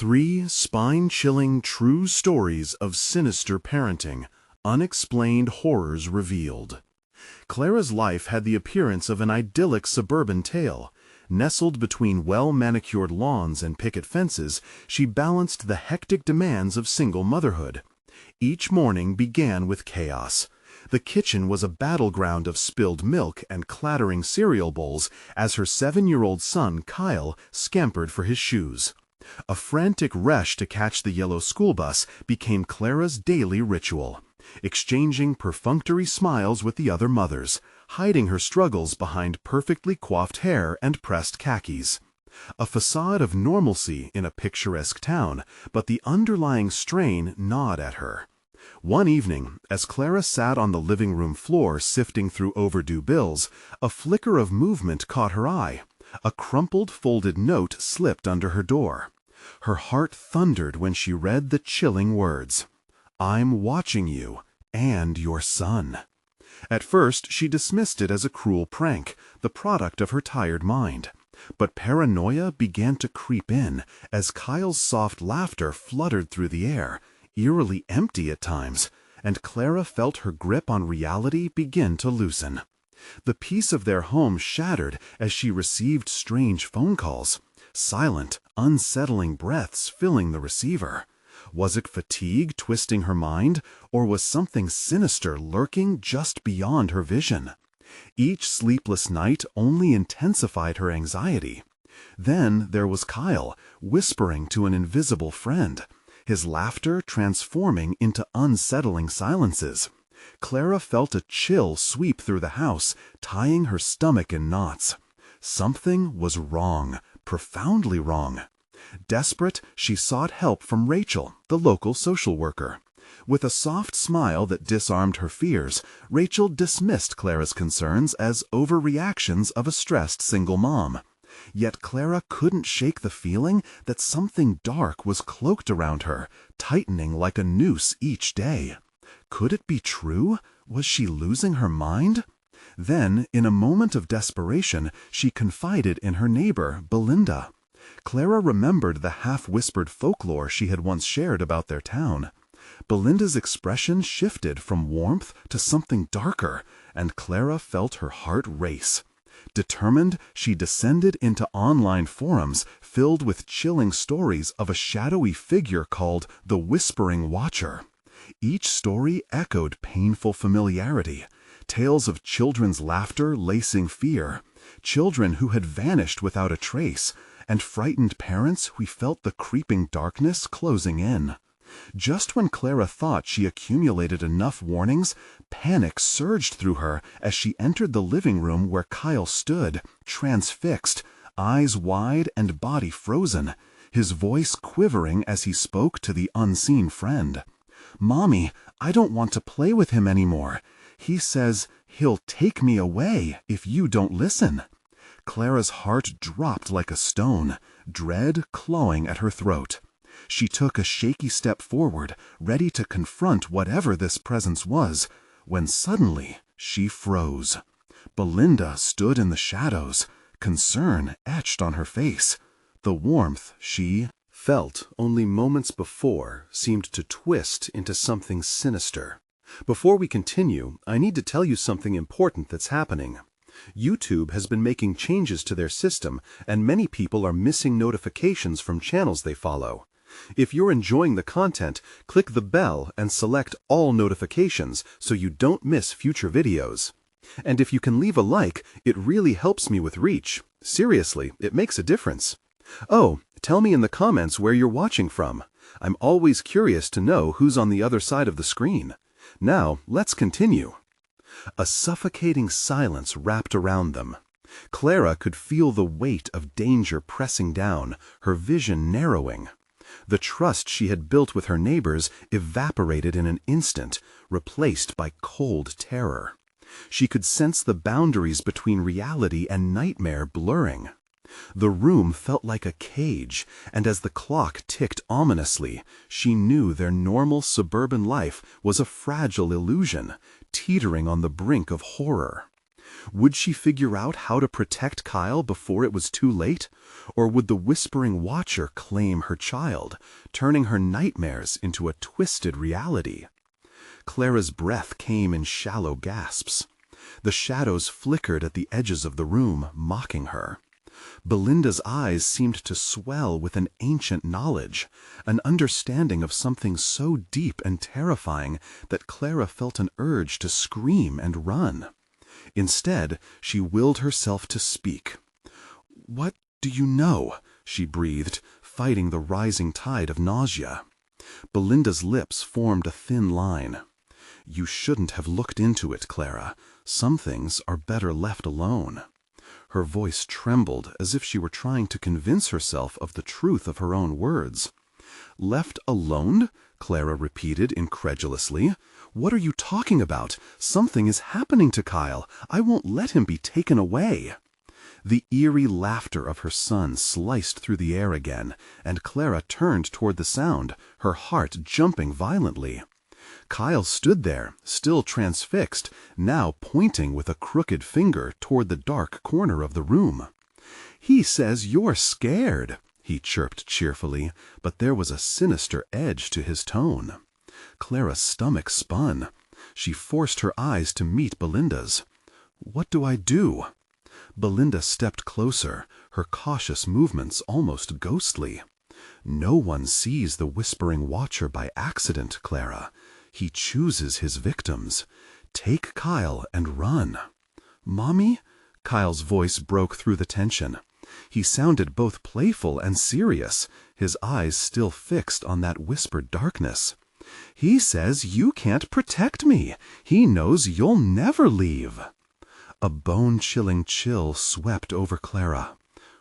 3 spine-chilling true stories of sinister parenting, unexplained horrors revealed. Clara's life had the appearance of an idyllic suburban tale. Nestled between well-manicured lawns and picket fences, she balanced the hectic demands of single motherhood. Each morning began with chaos. The kitchen was a battleground of spilled milk and clattering cereal bowls as her 7-year-old son, Kyle, scampered for his shoes. A frantic rush to catch the yellow school bus became Clara's daily ritual, exchanging perfunctory smiles with the other mothers, hiding her struggles behind perfectly coiffed hair and pressed khakis. A facade of normalcy in a picturesque town, but the underlying strain gnawed at her. One evening, as Clara sat on the living room floor sifting through overdue bills, a flicker of movement caught her eye. A crumpled, folded note slipped under her door. Her heart thundered when she read the chilling words, "I'm watching you and your son." At first, she dismissed it as a cruel prank, the product of her tired mind. But paranoia began to creep in as Kyle's soft laughter fluttered through the air, eerily empty at times, and Clara felt her grip on reality begin to loosen. The peace of their home shattered as she received strange phone calls, silent, unsettling breaths filling the receiver. Was it fatigue twisting her mind, or was something sinister lurking just beyond her vision? Each sleepless night only intensified her anxiety. Then there was Kyle, whispering to an invisible friend, his laughter transforming into unsettling silences. Clara felt a chill sweep through the house, tying her stomach in knots. Something was wrong, profoundly wrong. Desperate, she sought help from Rachel, the local social worker. With a soft smile that disarmed her fears, Rachel dismissed Clara's concerns as overreactions of a stressed single mom. Yet Clara couldn't shake the feeling that something dark was cloaked around her, tightening like a noose each day. Could it be true? Was she losing her mind? Then, in a moment of desperation, she confided in her neighbor, Belinda. Clara remembered the half-whispered folklore she had once shared about their town. Belinda's expression shifted from warmth to something darker, and Clara felt her heart race. Determined, she descended into online forums filled with chilling stories of a shadowy figure called the Whispering Watcher. Each story echoed painful familiarity, tales of children's laughter lacing fear, children who had vanished without a trace, and frightened parents who felt the creeping darkness closing in. Just when Clara thought she accumulated enough warnings, panic surged through her as she entered the living room where Kyle stood, transfixed, eyes wide and body frozen, his voice quivering as he spoke to the unseen friend. "Mommy, I don't want to play with him anymore. He says he'll take me away if you don't listen." Clara's heart dropped like a stone, dread clawing at her throat. She took a shaky step forward, ready to confront whatever this presence was, when suddenly she froze. Belinda stood in the shadows, concern etched on her face. The warmth she felt only moments before seemed to twist into something sinister. Before we continue, I need to tell you something important that's happening. YouTube has been making changes to their system, and many people are missing notifications from channels they follow. If you're enjoying the content, click the bell and select all notifications so you don't miss future videos. And if you can leave a like, it really helps me with reach. Seriously, it makes a difference. Oh, tell me in the comments where you're watching from. I'm always curious to know who's on the other side of the screen. Now, let's continue. A suffocating silence wrapped around them. Clara could feel the weight of danger pressing down, her vision narrowing. The trust she had built with her neighbors evaporated in an instant, replaced by cold terror. She could sense the boundaries between reality and nightmare blurring. The room felt like a cage, and as the clock ticked ominously, she knew their normal suburban life was a fragile illusion, teetering on the brink of horror. Would she figure out how to protect Kyle before it was too late? Or would the Whispering Watcher claim her child, turning her nightmares into a twisted reality? Clara's breath came in shallow gasps. The shadows flickered at the edges of the room, mocking her. Belinda's eyes seemed to swell with an ancient knowledge, an understanding of something so deep and terrifying that Clara felt an urge to scream and run. Instead, she willed herself to speak. "What do you know?" she breathed, fighting the rising tide of nausea. Belinda's lips formed a thin line. "You shouldn't have looked into it, Clara. Some things are better left alone." Her voice trembled as if she were trying to convince herself of the truth of her own words. "Left alone?" Clara repeated incredulously. "What are you talking about? Something is happening to Kyle. I won't let him be taken away." The eerie laughter of her son sliced through the air again, and Clara turned toward the sound, her heart jumping violently. Kyle stood there, still transfixed, now pointing with a crooked finger toward the dark corner of the room. "He says you're scared," he chirped cheerfully, but there was a sinister edge to his tone. Clara's stomach spun. She forced her eyes to meet Belinda's. "What do I do?" Belinda stepped closer, her cautious movements almost ghostly. "No one sees the Whispering Watcher by accident, Clara. He chooses his victims. Take Kyle and run." "Mommy?" Kyle's voice broke through the tension. He sounded both playful and serious, his eyes still fixed on that whispered darkness. "He says you can't protect me. He knows you'll never leave." A bone-chilling chill swept over Clara.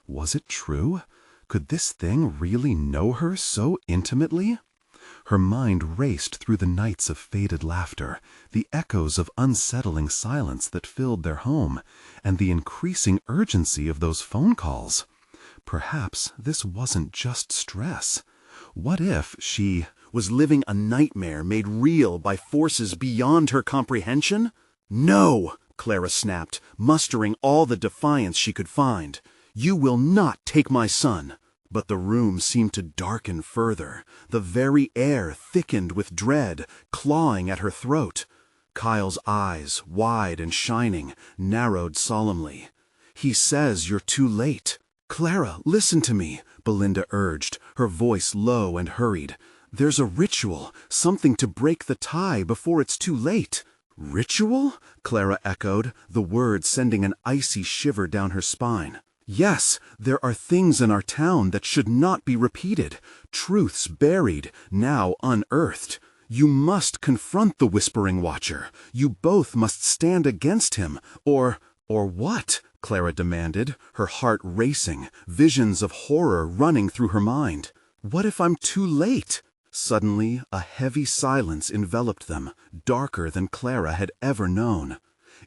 Was it true? Could this thing really know her so intimately? Her mind raced through the nights of faded laughter, the echoes of unsettling silence that filled their home, and the increasing urgency of those phone calls. Perhaps this wasn't just stress. What if she was living a nightmare made real by forces beyond her comprehension? "No!" Clara snapped, mustering all the defiance she could find. "You will not take my son." But the room seemed to darken further. The very air thickened with dread, clawing at her throat. Kyle's eyes, wide and shining, narrowed solemnly. "He says you're too late." "Clara, listen to me," Belinda urged, her voice low and hurried. "There's a ritual, something to break the tie before it's too late." "Ritual?" Clara echoed, the word sending an icy shiver down her spine. "Yes, there are things in our town that should not be repeated, truths buried, now unearthed. You must confront the Whispering Watcher. You both must stand against him, or what?" Clara demanded, her heart racing, visions of horror running through her mind. "What if I'm too late?" Suddenly, a heavy silence enveloped them, darker than Clara had ever known.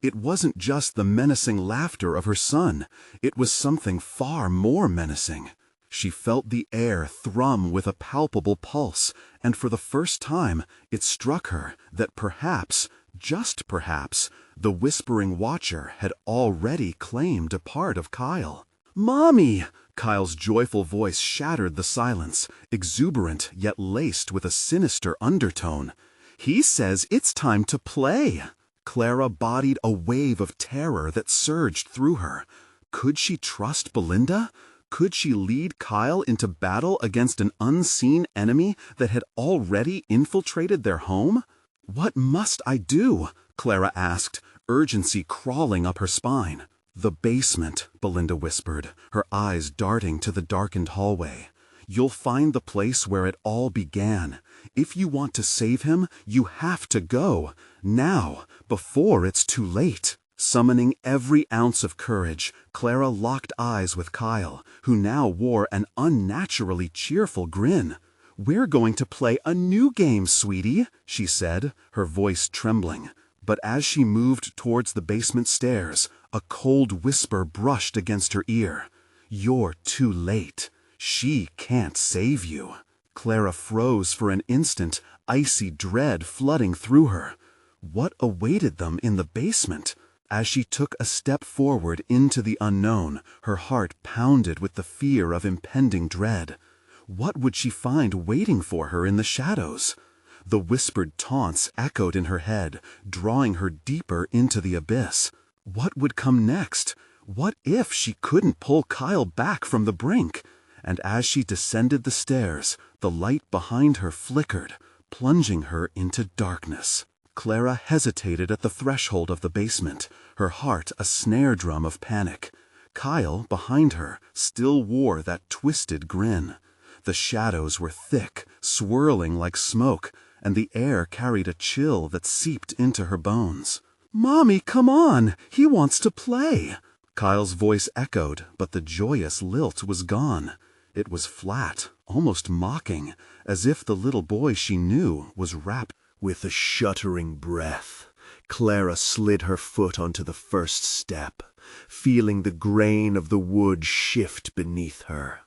It wasn't just the menacing laughter of her son. It was something far more menacing. She felt the air thrum with a palpable pulse, and for the first time it struck her that perhaps, just perhaps, the Whispering Watcher had already claimed a part of Kyle. "Mommy!" Kyle's joyful voice shattered the silence, exuberant yet laced with a sinister undertone. "He says it's time to play." Clara bodied a wave of terror that surged through her. Could she trust Belinda? Could she lead Kyle into battle against an unseen enemy that had already infiltrated their home? "What must I do?" Clara asked, urgency crawling up her spine. "The basement," Belinda whispered, her eyes darting to the darkened hallway. "You'll find the place where it all began. If you want to save him, you have to go. Now, before it's too late." Summoning every ounce of courage, Clara locked eyes with Kyle, who now wore an unnaturally cheerful grin. "We're going to play a new game, sweetie," she said, her voice trembling. But as she moved towards the basement stairs, a cold whisper brushed against her ear. "You're too late. She can't save you." Clara froze for an instant, icy dread flooding through her. What awaited them in the basement? As she took a step forward into the unknown, her heart pounded with the fear of impending dread. What would she find waiting for her in the shadows? The whispered taunts echoed in her head, drawing her deeper into the abyss. What would come next? What if she couldn't pull Kyle back from the brink? And as she descended the stairs, the light behind her flickered, plunging her into darkness. Clara hesitated at the threshold of the basement, her heart a snare drum of panic. Kyle, behind her, still wore that twisted grin. The shadows were thick, swirling like smoke, and the air carried a chill that seeped into her bones. "Mommy, come on! He wants to play!" Kyle's voice echoed, but the joyous lilt was gone. It was flat, almost mocking, as if the little boy she knew was wrapped. With a shuddering breath, Clara slid her foot onto the first step, feeling the grain of the wood shift beneath her.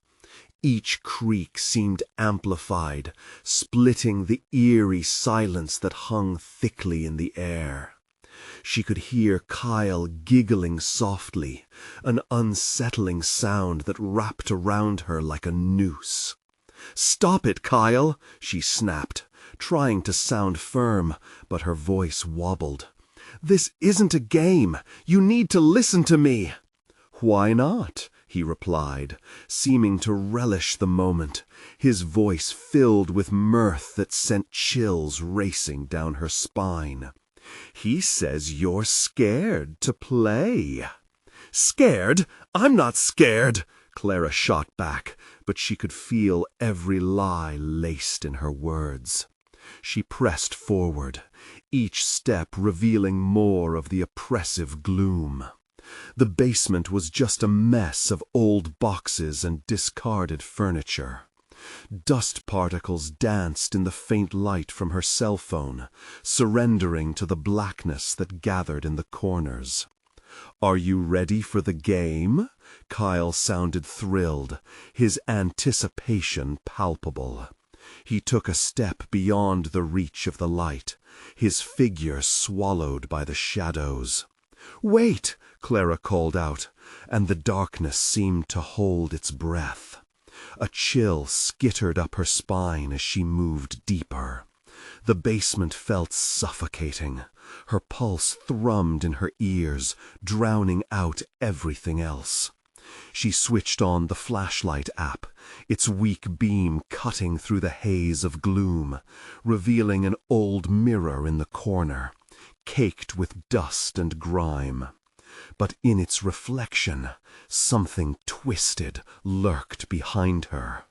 Each creak seemed amplified, splitting the eerie silence that hung thickly in the air. She could hear Kyle giggling softly, an unsettling sound that wrapped around her like a noose. "Stop it, Kyle!" she snapped, trying to sound firm, but her voice wobbled. "This isn't a game. You need to listen to me." "Why not?" he replied, seeming to relish the moment, his voice filled with mirth that sent chills racing down her spine. "He says you're scared to play." "Scared? I'm not scared!" Clara shot back, but she could feel every lie laced in her words. She pressed forward, each step revealing more of the oppressive gloom. The basement was just a mess of old boxes and discarded furniture. Dust particles danced in the faint light from her cell phone, surrendering to the blackness that gathered in the corners. "Are you ready for the game?" Kyle sounded thrilled, his anticipation palpable. He took a step beyond the reach of the light, his figure swallowed by the shadows. "Wait!" Clara called out, and the darkness seemed to hold its breath. A chill skittered up her spine as she moved deeper. The basement felt suffocating. Her pulse thrummed in her ears, drowning out everything else. She switched on the flashlight app, its weak beam cutting through the haze of gloom, revealing an old mirror in the corner, caked with dust and grime. But in its reflection, something twisted lurked behind her.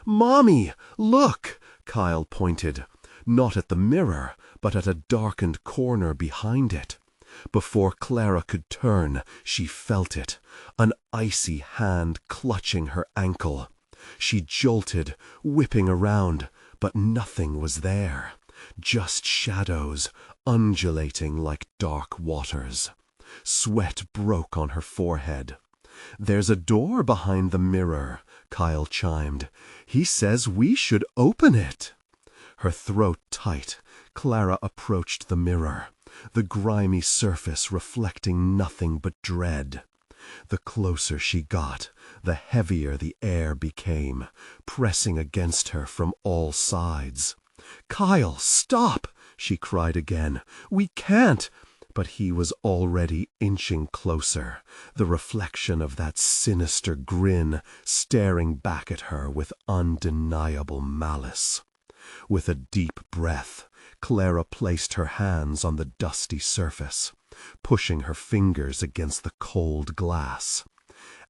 "Mommy, look!" Kyle pointed, not at the mirror, but at a darkened corner behind it. Before Clara could turn, she felt it, an icy hand clutching her ankle. She jolted, whipping around, but nothing was there, just shadows undulating like dark waters. Sweat broke on her forehead. "There's a door behind the mirror," Kyle chimed. "He says we should open it." Her throat tight, Clara approached the mirror, the grimy surface reflecting nothing but dread. The closer she got, the heavier the air became, pressing against her from all sides. "Kyle, stop!" she cried again. "We can't!" But he was already inching closer, the reflection of that sinister grin staring back at her with undeniable malice. With a deep breath, Clara placed her hands on the dusty surface, pushing her fingers against the cold glass.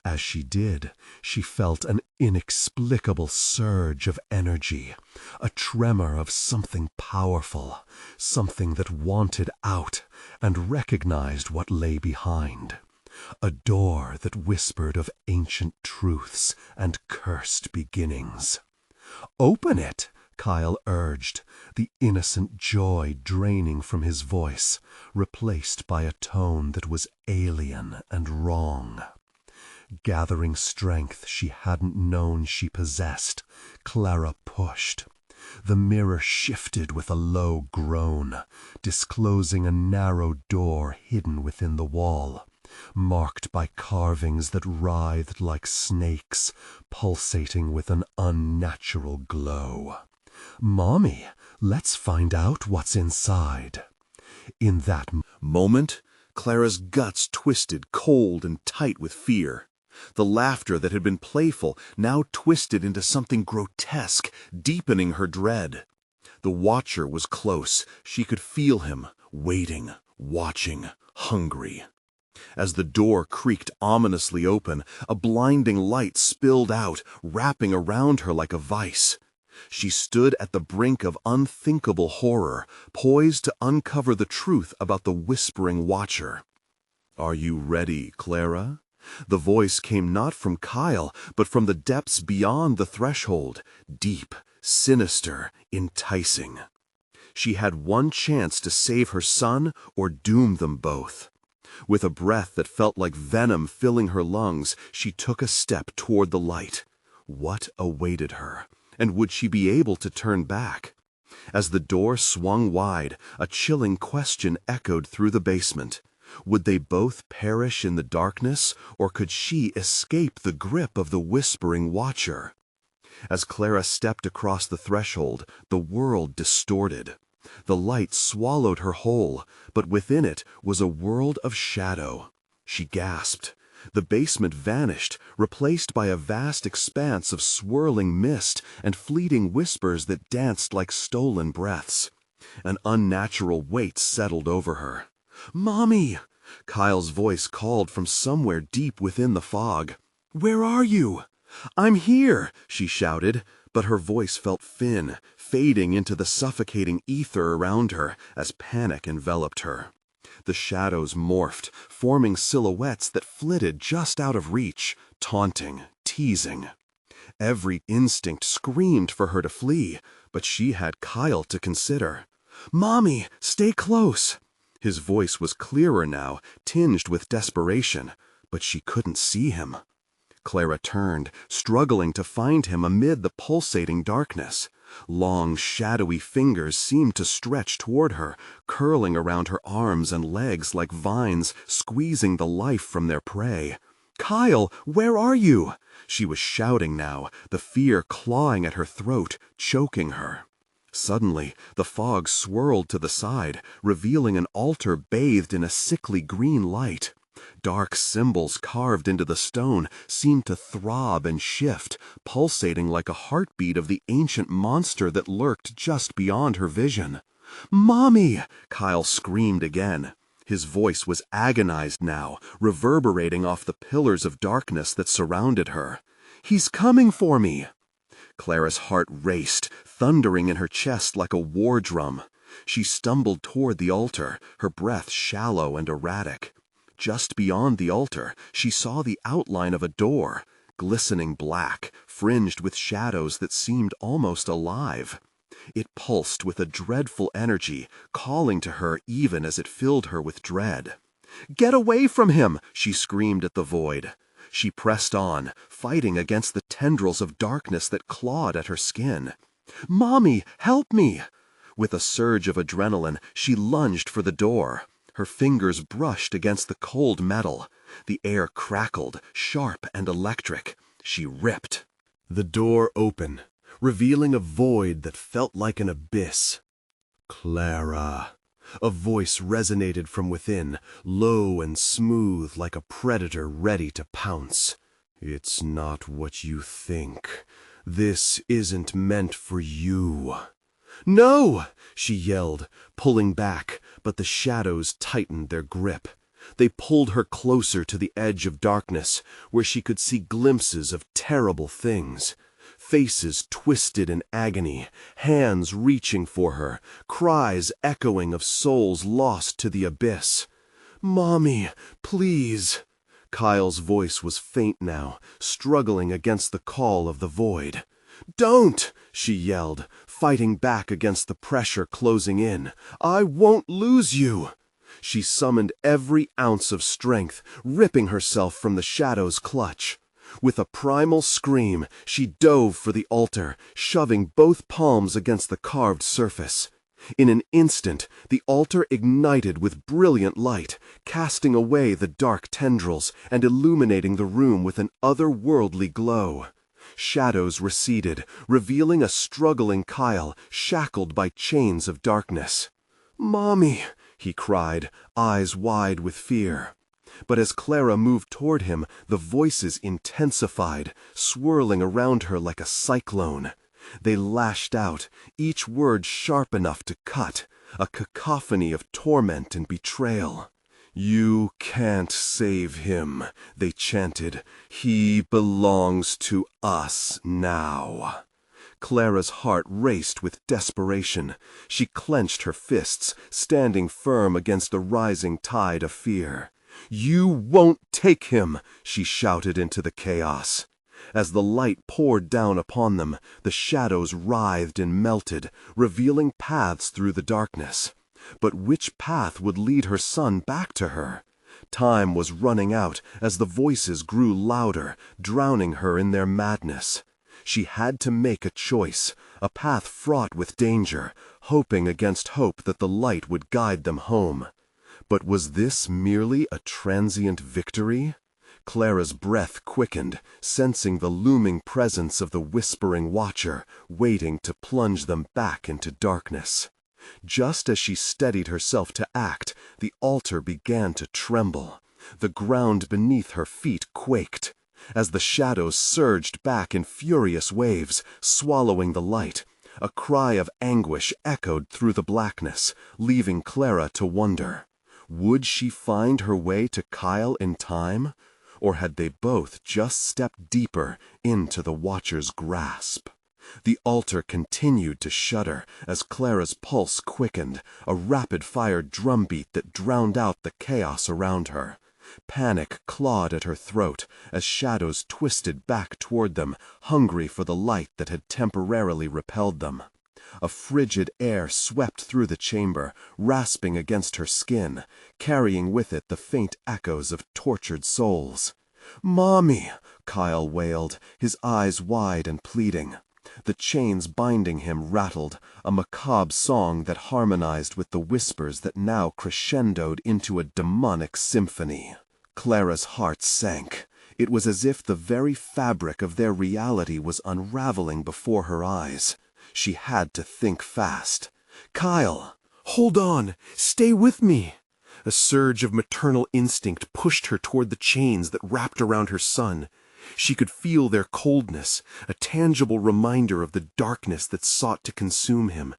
As she did, she felt an inexplicable surge of energy, a tremor of something powerful, something that wanted out and recognized what lay behind. A door that whispered of ancient truths and cursed beginnings. "Open it!" Kyle urged, the innocent joy draining from his voice, replaced by a tone that was alien and wrong. Gathering strength she hadn't known she possessed, Clara pushed. The mirror shifted with a low groan, disclosing a narrow door hidden within the wall, marked by carvings that writhed like snakes, pulsating with an unnatural glow. "Mommy, let's find out what's inside." In that moment, Clara's guts twisted cold and tight with fear. The laughter that had been playful now twisted into something grotesque, deepening her dread. The Watcher was close. She could feel him, waiting, watching, hungry. As the door creaked ominously open, a blinding light spilled out, wrapping around her like a vice. She stood at the brink of unthinkable horror, poised to uncover the truth about the whispering Watcher. "Are you ready, Clara?" The voice came not from Kyle, but from the depths beyond the threshold, deep, sinister, enticing. She had one chance to save her son or doom them both. With a breath that felt like venom filling her lungs, she took a step toward the light. What awaited her? And would she be able to turn back? As the door swung wide, a chilling question echoed through the basement. Would they both perish in the darkness, or could she escape the grip of the whispering Watcher? As Clara stepped across the threshold, the world distorted. The light swallowed her whole, but within it was a world of shadow. She gasped. The basement vanished, replaced by a vast expanse of swirling mist and fleeting whispers that danced like stolen breaths. An unnatural weight settled over her. "Mommy!" Kyle's voice called from somewhere deep within the fog. "Where are you?" "I'm here," she shouted, but her voice felt thin, fading into the suffocating ether around her as panic enveloped her. The shadows morphed, forming silhouettes that flitted just out of reach, taunting, teasing. Every instinct screamed for her to flee, but she had Kyle to consider. "Mommy, stay close!" His voice was clearer now, tinged with desperation, but she couldn't see him. Clara turned, struggling to find him amid the pulsating darkness. Long, shadowy fingers seemed to stretch toward her, curling around her arms and legs like vines, squeezing the life from their prey. "Kyle, where are you?" She was shouting now, the fear clawing at her throat, choking her. Suddenly, the fog swirled to the side, revealing an altar bathed in a sickly green light. Dark symbols carved into the stone seemed to throb and shift, pulsating like a heartbeat of the ancient monster that lurked just beyond her vision. "Mommy!" Kyle screamed again. His voice was agonized now, reverberating off the pillars of darkness that surrounded her. "He's coming for me!" Clara's heart raced, thundering in her chest like a war drum. She stumbled toward the altar, her breath shallow and erratic. Just beyond the altar, she saw the outline of a door, glistening black, fringed with shadows that seemed almost alive. It pulsed with a dreadful energy, calling to her even as it filled her with dread. "Get away from him!" she screamed at the void. She pressed on, fighting against the tendrils of darkness that clawed at her skin. "Mommy, help me!" With a surge of adrenaline, she lunged for the door. Her fingers brushed against the cold metal. The air crackled, sharp and electric. She ripped. The door opened, revealing a void that felt like an abyss. "Clara." A voice resonated from within, low and smooth like a predator ready to pounce. "It's not what you think. This isn't meant for you." "No!" she yelled, pulling back, but the shadows tightened their grip. They pulled her closer to the edge of darkness, where she could see glimpses of terrible things. Faces twisted in agony, hands reaching for her, cries echoing of souls lost to the abyss. "Mommy, please." Kyle's voice was faint now, struggling against the call of the void. "Don't!" she yelled, fighting back against the pressure closing in. "I won't lose you." She summoned every ounce of strength, ripping herself from the shadow's clutch. With a primal scream, she dove for the altar, shoving both palms against the carved surface. In an instant, the altar ignited with brilliant light, casting away the dark tendrils and illuminating the room with an otherworldly glow. Shadows receded, revealing a struggling Kyle, shackled by chains of darkness. "Mommy!" he cried, eyes wide with fear. But as Clara moved toward him, the voices intensified, swirling around her like a cyclone. They lashed out, each word sharp enough to cut, a cacophony of torment and betrayal. "You can't save him," they chanted. "He belongs to us now." Clara's heart raced with desperation. She clenched her fists, standing firm against the rising tide of fear. "You won't take him!" she shouted into the chaos. As the light poured down upon them, the shadows writhed and melted, revealing paths through the darkness. But which path would lead her son back to her? Time was running out as the voices grew louder, drowning her in their madness. She had to make a choice, a path fraught with danger, hoping against hope that the light would guide them home. But was this merely a transient victory? Clara's breath quickened, sensing the looming presence of the whispering watcher, waiting to plunge them back into darkness. Just as she steadied herself to act, the altar began to tremble. The ground beneath her feet quaked. As the shadows surged back in furious waves, swallowing the light, a cry of anguish echoed through the blackness, leaving Clara to wonder. Would she find her way to Kyle in time? Or had they both just stepped deeper into the Watcher's grasp? The altar continued to shudder as Clara's pulse quickened, a rapid-fire drumbeat that drowned out the chaos around her. Panic clawed at her throat as shadows twisted back toward them, hungry for the light that had temporarily repelled them. A frigid air swept through the chamber, rasping against her skin, carrying with it the faint echoes of tortured souls. "Mommy!" Kyle wailed, his eyes wide and pleading. The chains binding him rattled, a macabre song that harmonized with the whispers that now crescendoed into a demonic symphony. Clara's heart sank. It was as if the very fabric of their reality was unraveling before her eyes. She had to think fast. "Kyle! Hold on! Stay with me!" A surge of maternal instinct pushed her toward the chains that wrapped around her son. She could feel their coldness, a tangible reminder of the darkness that sought to consume him.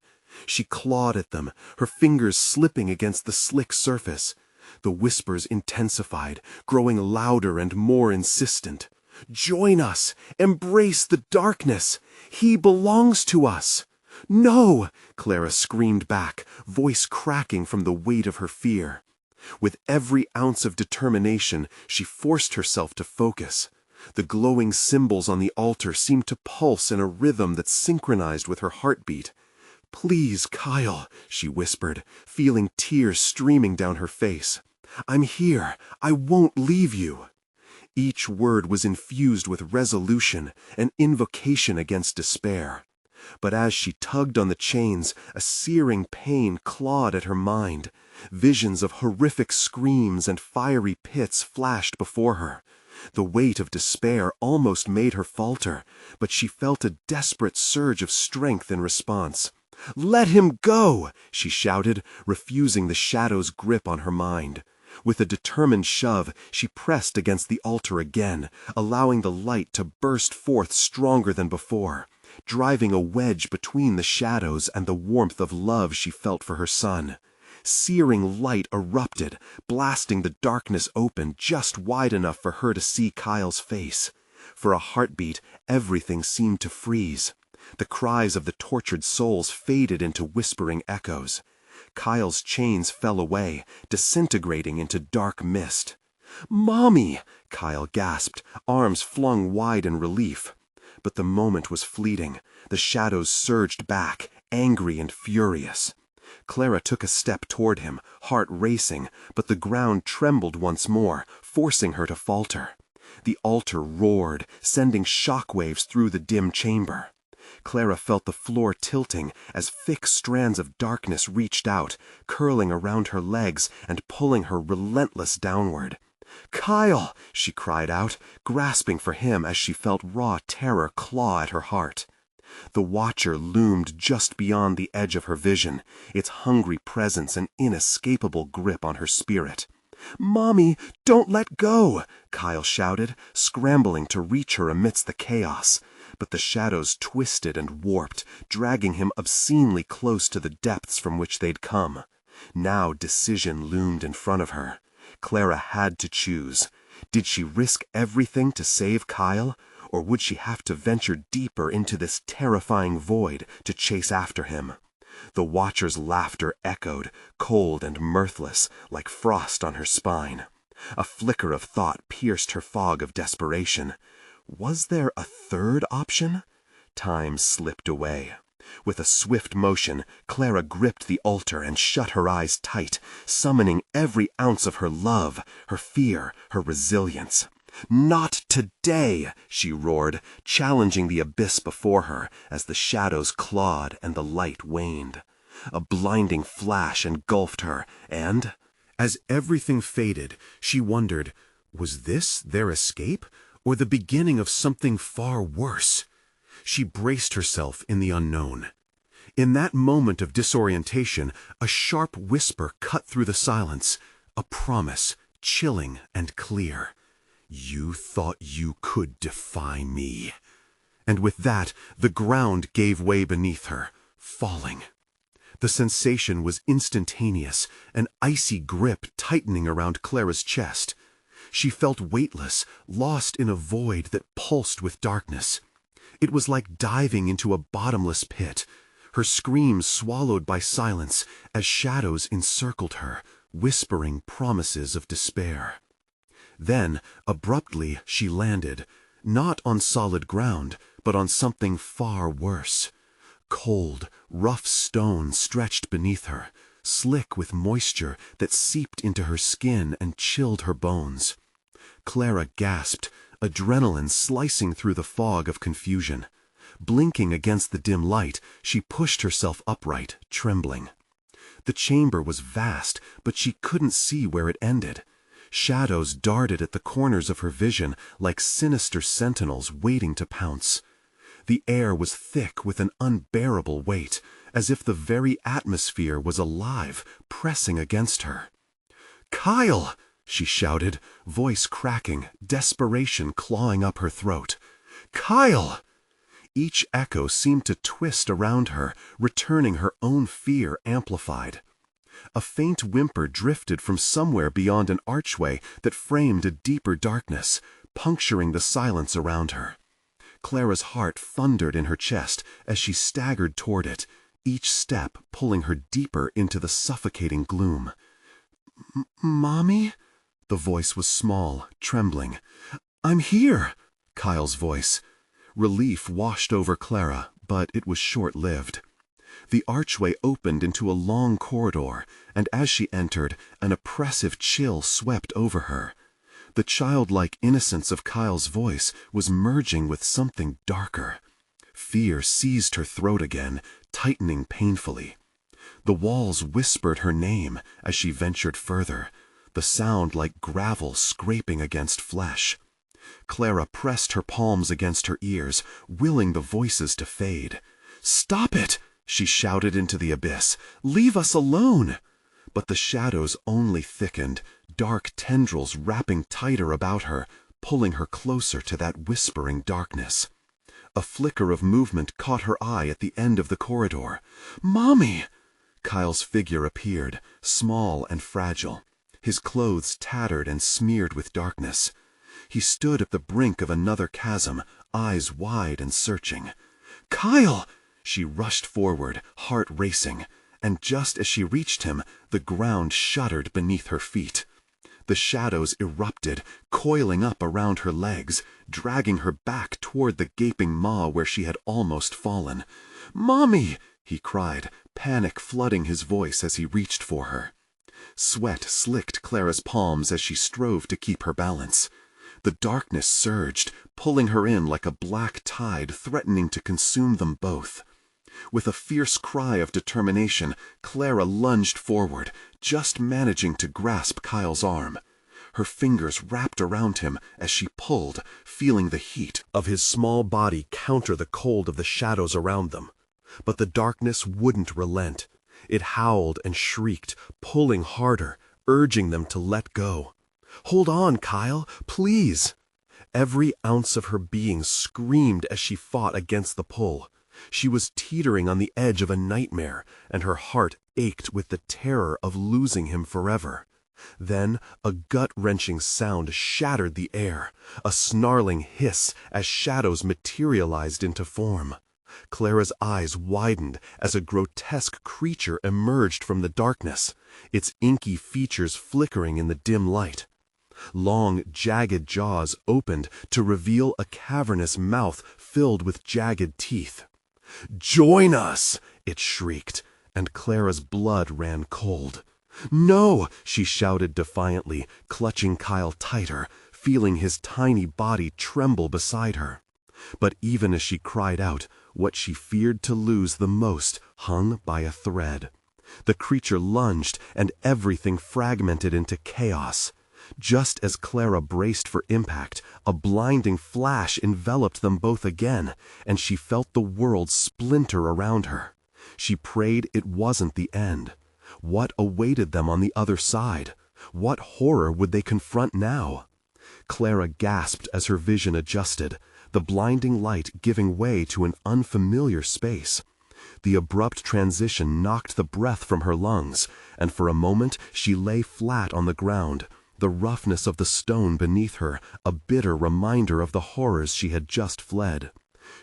She clawed at them, her fingers slipping against the slick surface. The whispers intensified, growing louder and more insistent. "Join us! Embrace the darkness! He belongs to us!" "No!" Clara screamed back, voice cracking from the weight of her fear. With every ounce of determination, she forced herself to focus. The glowing symbols on the altar seemed to pulse in a rhythm that synchronized with her heartbeat. "Please, Kyle," she whispered, feeling tears streaming down her face. "I'm here. I won't leave you." Each word was infused with resolution, an invocation against despair. But as she tugged on the chains, a searing pain clawed at her mind. Visions of horrific screams and fiery pits flashed before her. The weight of despair almost made her falter, but she felt a desperate surge of strength in response. "Let him go!" she shouted, refusing the shadow's grip on her mind. With a determined shove, she pressed against the altar again, allowing the light to burst forth stronger than before, driving a wedge between the shadows and the warmth of love she felt for her son. Searing light erupted, blasting the darkness open just wide enough for her to see Kyle's face. For a heartbeat, everything seemed to freeze. The cries of the tortured souls faded into whispering echoes. Kyle's chains fell away, disintegrating into dark mist. "Mommy!" Kyle gasped, arms flung wide in relief. But the moment was fleeting. The shadows surged back, angry and furious. Clara took a step toward him, heart racing, but the ground trembled once more, forcing her to falter. The altar roared, sending shockwaves through the dim chamber. Clara felt the floor tilting as thick strands of darkness reached out, curling around her legs and pulling her relentless downward. "Kyle!" she cried out, grasping for him as she felt raw terror claw at her heart. The Watcher loomed just beyond the edge of her vision, its hungry presence an inescapable grip on her spirit. "Mommy, don't let go!" Kyle shouted, scrambling to reach her amidst the chaos. But the shadows twisted and warped, dragging him obscenely close to the depths from which they'd come. Now decision loomed in front of her. Clara had to choose. Did she risk everything to save Kyle, or would she have to venture deeper into this terrifying void to chase after him? The Watcher's laughter echoed, cold and mirthless, like frost on her spine. A flicker of thought pierced her fog of desperation. Was there a third option? Time slipped away. With a swift motion, Clara gripped the altar and shut her eyes tight, summoning every ounce of her love, her fear, her resilience. "Not today!" she roared, challenging the abyss before her as the shadows clawed and the light waned. A blinding flash engulfed her, and, as everything faded, she wondered, was this their escape, or the beginning of something far worse? She braced herself in the unknown. In that moment of disorientation, a sharp whisper cut through the silence, a promise, chilling and clear. "You thought you could defy me." And with that, the ground gave way beneath her, falling. The sensation was instantaneous, an icy grip tightening around Clara's chest. She felt weightless, lost in a void that pulsed with darkness. It was like diving into a bottomless pit, her screams swallowed by silence as shadows encircled her, whispering promises of despair. Then, abruptly, she landed, not on solid ground, but on something far worse. Cold, rough stone stretched beneath her, slick with moisture that seeped into her skin and chilled her bones. Clara gasped, adrenaline slicing through the fog of confusion. Blinking against the dim light, she pushed herself upright, trembling. The chamber was vast, but she couldn't see where it ended. Shadows darted at the corners of her vision like sinister sentinels waiting to pounce. The air was thick with an unbearable weight, as if the very atmosphere was alive, pressing against her. "Kyle!" she shouted, voice cracking, desperation clawing up her throat. "Kyle!" Each echo seemed to twist around her, returning her own fear amplified. A faint whimper drifted from somewhere beyond an archway that framed a deeper darkness, puncturing the silence around her. Clara's heart thundered in her chest as she staggered toward it, each step pulling her deeper into the suffocating gloom. "Mommy?" The voice was small, trembling. "I'm here!" Kyle's voice. Relief washed over Clara, but it was short-lived. The archway opened into a long corridor, and as she entered, an oppressive chill swept over her. The childlike innocence of Kyle's voice was merging with something darker. Fear seized her throat again, tightening painfully. The walls whispered her name as she ventured further, the sound like gravel scraping against flesh. Clara pressed her palms against her ears, willing the voices to fade. "Stop it!" she shouted into the abyss. "Leave us alone!" But the shadows only thickened, dark tendrils wrapping tighter about her, pulling her closer to that whispering darkness. A flicker of movement caught her eye at the end of the corridor. "Mommy!" Kyle's figure appeared, small and fragile, his clothes tattered and smeared with darkness. He stood at the brink of another chasm, eyes wide and searching. "Kyle!" She rushed forward, heart racing, and just as she reached him, the ground shuddered beneath her feet. The shadows erupted, coiling up around her legs, dragging her back toward the gaping maw where she had almost fallen. "Mommy!" he cried, panic flooding his voice as he reached for her. Sweat slicked Clara's palms as she strove to keep her balance. The darkness surged, pulling her in like a black tide, threatening to consume them both. With a fierce cry of determination, Clara lunged forward, just managing to grasp Kyle's arm. Her fingers wrapped around him as she pulled, feeling the heat of his small body counter the cold of the shadows around them. But the darkness wouldn't relent. It howled and shrieked, pulling harder, urging them to let go. "Hold on, Kyle, please!" Every ounce of her being screamed as she fought against the pull. She was teetering on the edge of a nightmare, and her heart ached with the terror of losing him forever. Then a gut-wrenching sound shattered the air, a snarling hiss as shadows materialized into form. Clara's eyes widened as a grotesque creature emerged from the darkness, its inky features flickering in the dim light. Long, jagged jaws opened to reveal a cavernous mouth filled with jagged teeth. "Join us!" it shrieked, and Clara's blood ran cold. "No!" she shouted defiantly, clutching Kyle tighter, feeling his tiny body tremble beside her. But even as she cried out, what she feared to lose the most hung by a thread. The creature lunged, and everything fragmented into chaos. Just as Clara braced for impact, a blinding flash enveloped them both again, and she felt the world splinter around her. She prayed it wasn't the end. What awaited them on the other side? What horror would they confront now? Clara gasped as her vision adjusted, the blinding light giving way to an unfamiliar space. The abrupt transition knocked the breath from her lungs, and for a moment she lay flat on the ground, the roughness of the stone beneath her a bitter reminder of the horrors she had just fled.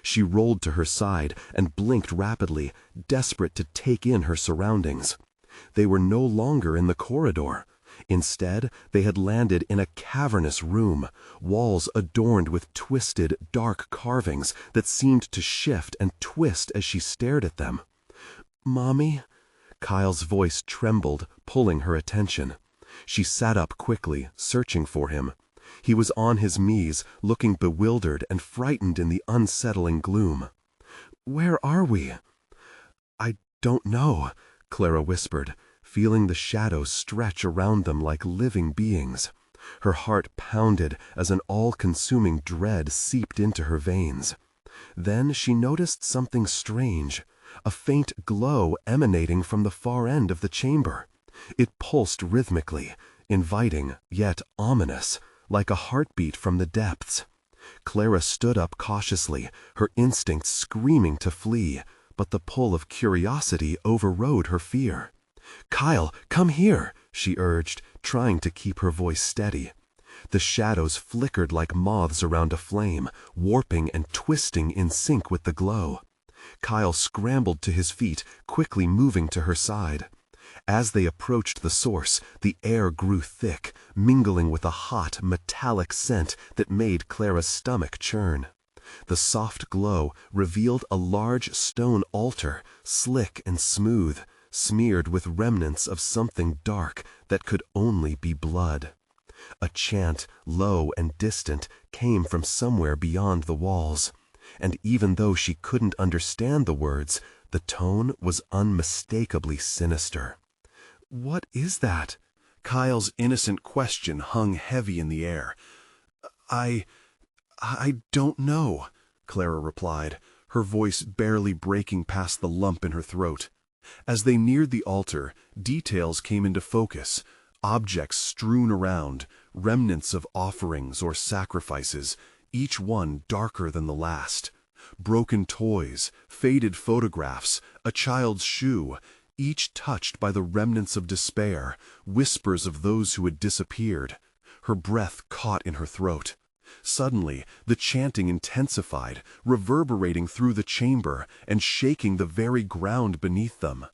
She rolled to her side and blinked rapidly, desperate to take in her surroundings. They were no longer in the corridor. Instead, they had landed in a cavernous room, walls adorned with twisted, dark carvings that seemed to shift and twist as she stared at them. "Mommy?" Kyle's voice trembled, pulling her attention. She sat up quickly, searching for him. He was on his knees, looking bewildered and frightened in the unsettling gloom. "Where are we?" "I don't know," Clara whispered, feeling the shadows stretch around them like living beings. Her heart pounded as an all-consuming dread seeped into her veins. Then she noticed something strange, a faint glow emanating from the far end of the chamber. It pulsed rhythmically, inviting, yet ominous, like a heartbeat from the depths. Clara stood up cautiously, her instincts screaming to flee, but the pull of curiosity overrode her fear. "Kyle, come here," she urged, trying to keep her voice steady. The shadows flickered like moths around a flame, warping and twisting in sync with the glow. Kyle scrambled to his feet, quickly moving to her side. As they approached the source, the air grew thick, mingling with a hot, metallic scent that made Clara's stomach churn. The soft glow revealed a large stone altar, slick and smooth, smeared with remnants of something dark that could only be blood. A chant, low and distant, came from somewhere beyond the walls, and even though she couldn't understand the words, the tone was unmistakably sinister. "What is that?" Kyle's innocent question hung heavy in the air. I don't know," Clara replied, her voice barely breaking past the lump in her throat. As they neared the altar, details came into focus, objects strewn around, remnants of offerings or sacrifices, each one darker than the last. Broken toys, faded photographs, a child's shoe, each touched by the remnants of despair, whispers of those who had disappeared. Her breath caught in her throat. Suddenly, the chanting intensified, reverberating through the chamber and shaking the very ground beneath them.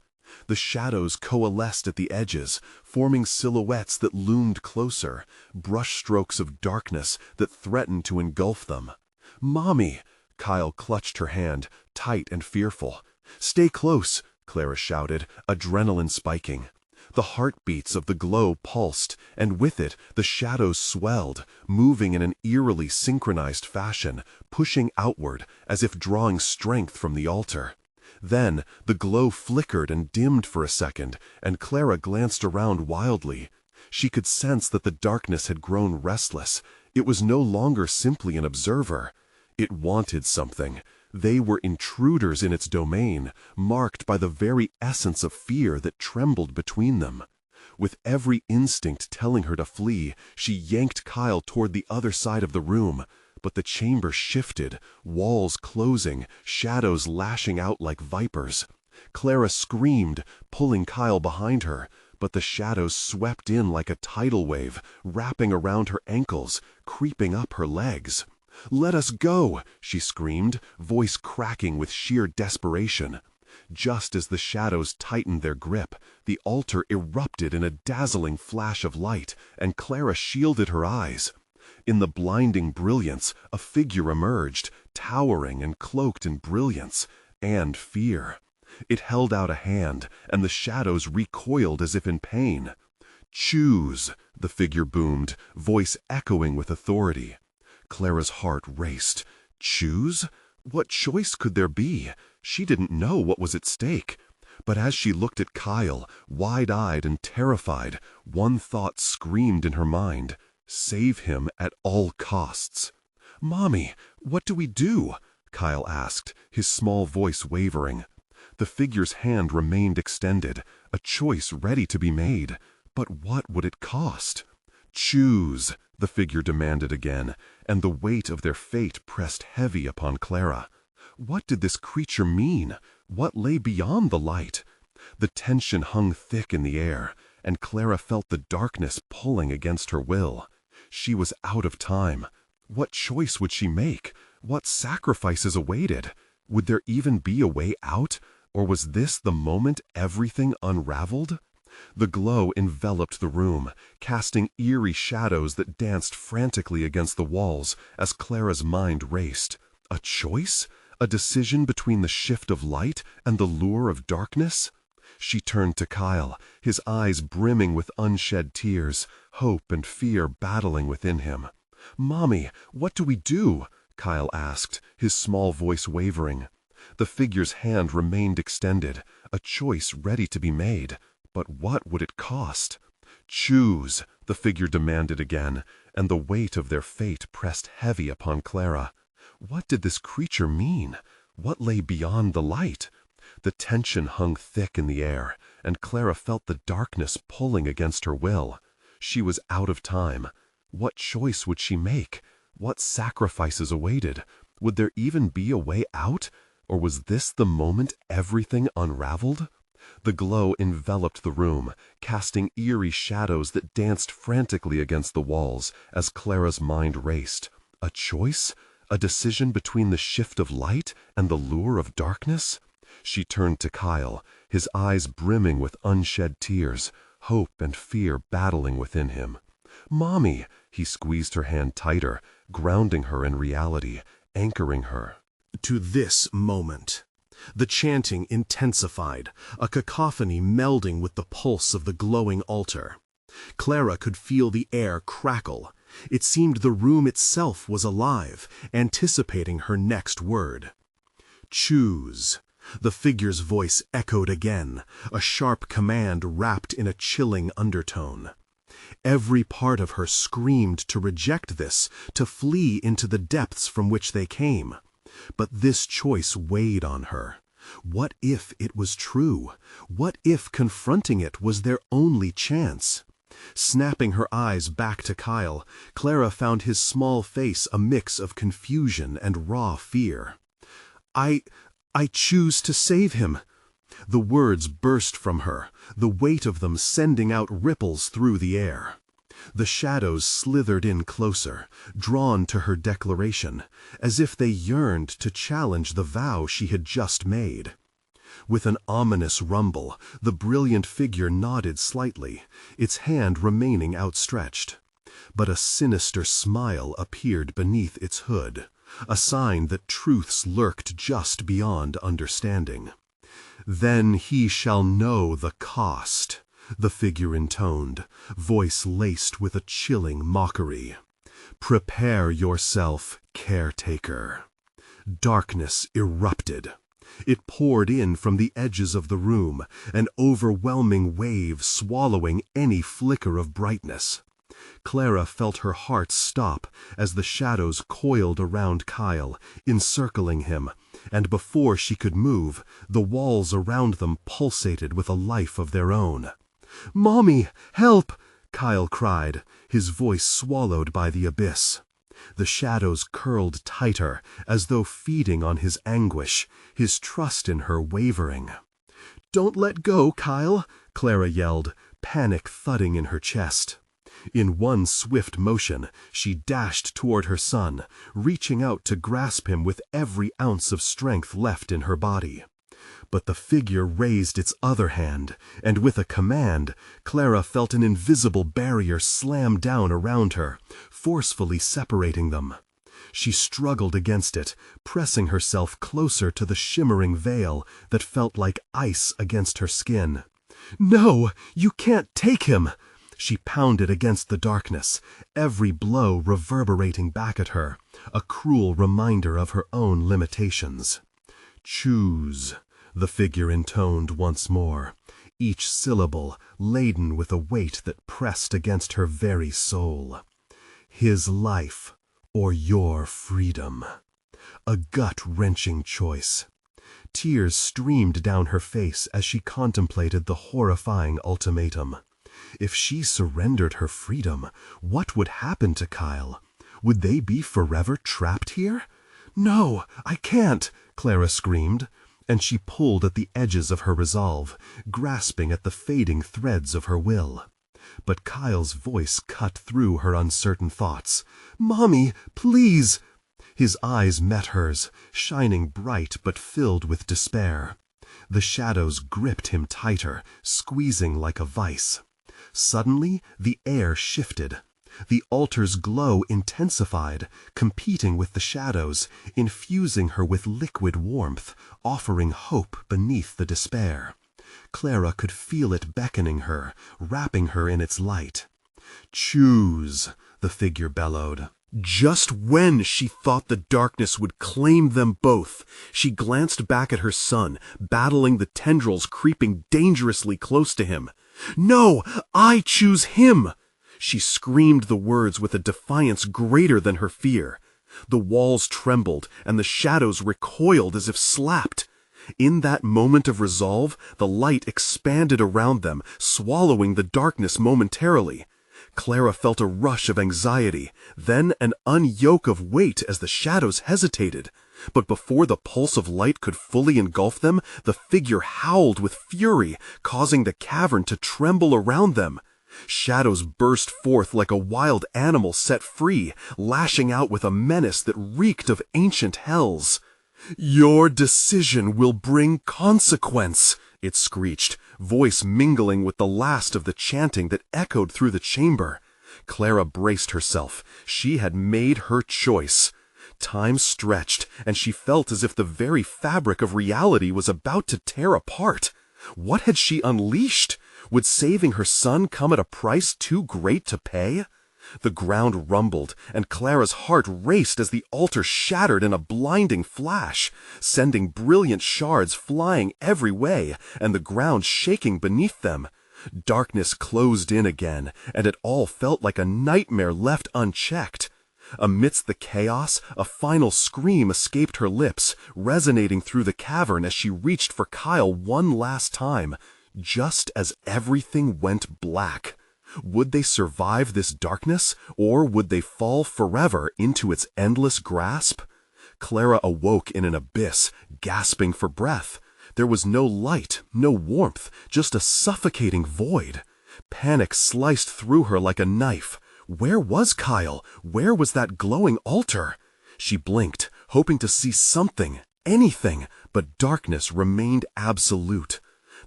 The shadows coalesced at the edges, forming silhouettes that loomed closer, brushstrokes of darkness that threatened to engulf them. "Mommy!" Kyle clutched her hand, tight and fearful. "Stay close!" Clara shouted, adrenaline spiking. The heartbeats of the glow pulsed, and with it the shadows swelled, moving in an eerily synchronized fashion, pushing outward as if drawing strength from the altar. Then the glow flickered and dimmed for a second, and Clara glanced around wildly. She could sense that the darkness had grown restless. It was no longer simply an observer. It wanted something. They were intruders in its domain, marked by the very essence of fear that trembled between them. With every instinct telling her to flee, she yanked Kyle toward the other side of the room. But the chamber shifted, walls closing, shadows lashing out like vipers. Clara screamed, pulling Kyle behind her, but the shadows swept in like a tidal wave, wrapping around her ankles, creeping up her legs. "Let us go!" she screamed, voice cracking with sheer desperation. Just as the shadows tightened their grip, the altar erupted in a dazzling flash of light, and Clara shielded her eyes. In the blinding brilliance, a figure emerged, towering and cloaked in brilliance and fear. It held out a hand, and the shadows recoiled as if in pain. "Choose," the figure boomed, voice echoing with authority. Clara's heart raced. Choose? What choice could there be? She didn't know what was at stake. But as she looked at Kyle, wide-eyed and terrified, one thought screamed in her mind: save him at all costs. "Mommy, what do we do?" Kyle asked, his small voice wavering. The figure's hand remained extended, a choice ready to be made. But what would it cost? "Choose," the figure demanded again, and the weight of their fate pressed heavy upon Clara. What did this creature mean? What lay beyond the light? The tension hung thick in the air, and Clara felt the darkness pulling against her will. She was out of time. What choice would she make? What sacrifices awaited? Would there even be a way out? Or was this the moment everything unraveled? The glow enveloped the room, casting eerie shadows that danced frantically against the walls as Clara's mind raced. A choice? A decision between the shift of light and the lure of darkness? She turned to Kyle, his eyes brimming with unshed tears, hope and fear battling within him. "Mommy, what do we do?" Kyle asked, his small voice wavering. The figure's hand remained extended, a choice ready to be made. But what would it cost? "Choose," the figure demanded again, and the weight of their fate pressed heavy upon Clara. What did this creature mean? What lay beyond the light? The tension hung thick in the air, and Clara felt the darkness pulling against her will. She was out of time. What choice would she make? What sacrifices awaited? Would there even be a way out? Or was this the moment everything unraveled? The glow enveloped the room, casting eerie shadows that danced frantically against the walls as Clara's mind raced. A choice? A decision between the shift of light and the lure of darkness? She turned to Kyle, his eyes brimming with unshed tears, hope and fear battling within him. "Mommy!" He squeezed her hand tighter, grounding her in reality, anchoring her. To this moment. The chanting intensified, a cacophony melding with the pulse of the glowing altar. Clara could feel the air crackle. It seemed the room itself was alive, anticipating her next word. "Choose." The figure's voice echoed again, a sharp command wrapped in a chilling undertone. Every part of her screamed to reject this, to flee into the depths from which they came. But this choice weighed on her. What if it was true? What if confronting it was their only chance? Snapping her eyes back to Kyle, Clara found his small face a mix of confusion and raw fear. I choose to save him." The words burst from her, the weight of them sending out ripples through the air. The shadows slithered in closer, drawn to her declaration, as if they yearned to challenge the vow she had just made. With an ominous rumble, the brilliant figure nodded slightly, its hand remaining outstretched. But a sinister smile appeared beneath its hood, a sign that truths lurked just beyond understanding. "Then he shall know the cost." the figure intoned, voice laced with a chilling mockery. "Prepare yourself, caretaker." Darkness erupted. It poured in from the edges of the room, an overwhelming wave swallowing any flicker of brightness. Clara felt her heart stop as the shadows coiled around Kyle, encircling him, and before she could move, the walls around them pulsated with a life of their own. "Mommy, help!" Kyle cried, his voice swallowed by the abyss. The shadows curled tighter, as though feeding on his anguish, his trust in her wavering. "Don't let go, Kyle!" Clara yelled, panic thudding in her chest. In one swift motion, she dashed toward her son, reaching out to grasp him with every ounce of strength left in her body. But the figure raised its other hand, and with a command, Clara felt an invisible barrier slam down around her, forcefully separating them. She struggled against it, pressing herself closer to the shimmering veil that felt like ice against her skin. "No, you can't take him!" She pounded against the darkness, every blow reverberating back at her, a cruel reminder of her own limitations. "Choose," the figure intoned once more, each syllable laden with a weight that pressed against her very soul. "His life or your freedom." A gut-wrenching choice. Tears streamed down her face as she contemplated the horrifying ultimatum. If she surrendered her freedom, what would happen to Kyle? Would they be forever trapped here? "No, I can't!" Clara screamed, and she pulled at the edges of her resolve, grasping at the fading threads of her will. But Kyle's voice cut through her uncertain thoughts. "Mommy, please!" His eyes met hers, shining bright but filled with despair. The shadows gripped him tighter, squeezing like a vice. Suddenly, the air shifted. The altar's glow intensified, competing with the shadows, infusing her with liquid warmth, offering hope beneath the despair. Clara could feel it beckoning her, wrapping her in its light. "Choose," the figure bellowed. Just when she thought the darkness would claim them both, she glanced back at her son, battling the tendrils creeping dangerously close to him. "No, I choose him!" She screamed the words with a defiance greater than her fear. The walls trembled, and the shadows recoiled as if slapped. In that moment of resolve, the light expanded around them, swallowing the darkness momentarily. Clara felt a rush of anxiety, then an unyoke of weight as the shadows hesitated. But before the pulse of light could fully engulf them, the figure howled with fury, causing the cavern to tremble around them. Shadows burst forth like a wild animal set free, lashing out with a menace that reeked of ancient hells. "Your decision will bring consequence," it screeched, voice mingling with the last of the chanting that echoed through the chamber. Clara braced herself. She had made her choice. Time stretched, and she felt as if the very fabric of reality was about to tear apart. What had she unleashed? Would saving her son come at a price too great to pay? The ground rumbled, and Clara's heart raced as the altar shattered in a blinding flash, sending brilliant shards flying every way, and the ground shaking beneath them. Darkness closed in again, and it all felt like a nightmare left unchecked. Amidst the chaos, a final scream escaped her lips, resonating through the cavern as she reached for Kyle one last time, just as everything went black. Would they survive this darkness, or would they fall forever into its endless grasp? Clara awoke in an abyss, gasping for breath. There was no light, no warmth, just a suffocating void. Panic sliced through her like a knife. Where was Kyle? Where was that glowing altar? She blinked, hoping to see something, anything, but darkness remained absolute.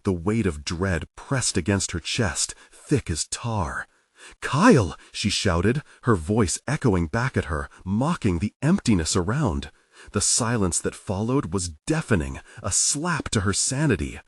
The weight of dread pressed against her chest, thick as tar. "Kyle!" she shouted, her voice echoing back at her, mocking the emptiness around. The silence that followed was deafening, a slap to her sanity.